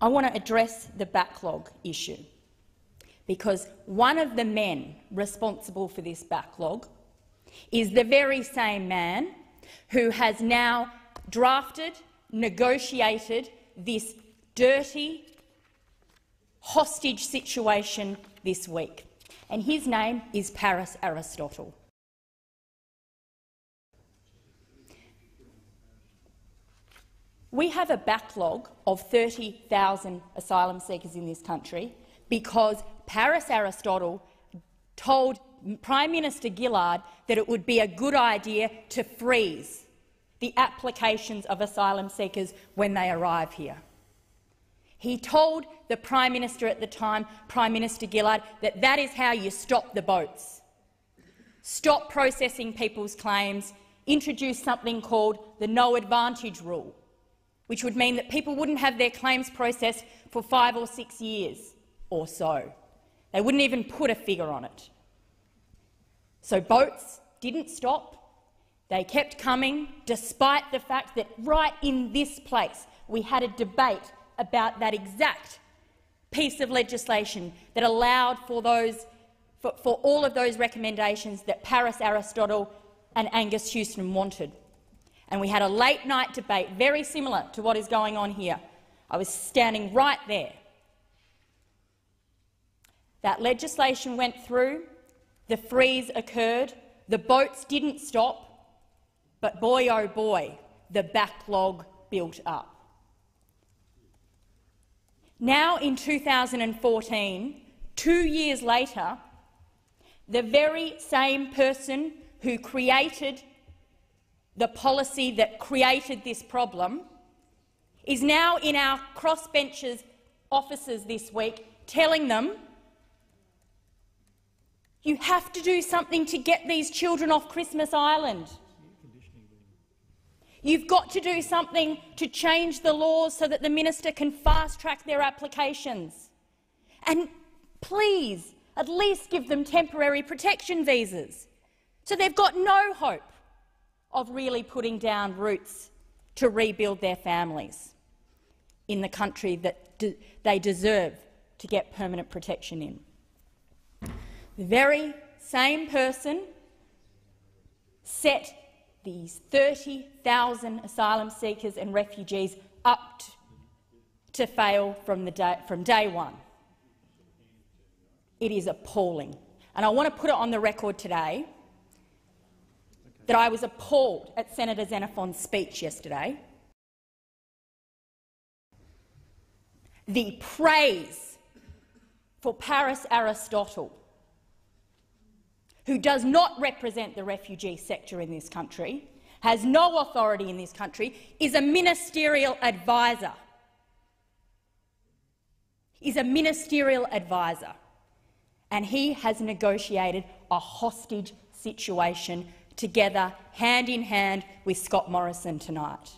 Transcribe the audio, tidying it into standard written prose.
I want to address the backlog issue, because one of the men responsible for this backlog is the very same man who has now drafted, negotiated this dirty hostage situation this week, and his name is Paris Aristotle. We have a backlog of 30,000 asylum seekers in this country because Paris Aristotle told Prime Minister Gillard that it would be a good idea to freeze the applications of asylum seekers when they arrive here. He told the Prime Minister at the time, Prime Minister Gillard, that that is how you stop the boats. Stop processing people's claims, introduce something called the no advantage rule, which would mean that people wouldn't have their claims processed for 5 or 6 years or so. They wouldn't even put a figure on it. So boats didn't stop. They kept coming, despite the fact that right in this place we had a debate about that exact piece of legislation that allowed for all of those recommendations that Paris Aristotle and Angus Houston wanted. And we had a late-night debate very similar to what is going on here. I was standing right there. That legislation went through, the freeze occurred, the boats didn't stop, but boy oh boy, the backlog built up. Now in 2014, 2 years later, the very same person who created the policy that created this problem is now in our crossbenchers' offices this week telling them, you have to do something to get these children off Christmas Island. You've got to do something to change the laws so that the minister can fast-track their applications. And please, at least give them temporary protection visas, so they've got no hope of really putting down roots to rebuild their families in the country that they deserve to get permanent protection in. The very same person set these 30,000 asylum seekers and refugees up to fail from day one. It is appalling. And I want to put it on the record today that I was appalled at Senator Xenophon's speech yesterday. The praise for Paris Aristotle, who does not represent the refugee sector in this country, has no authority in this country, is a ministerial advisor. And he has negotiated a hostage situation together, hand in hand with Scott Morrison tonight.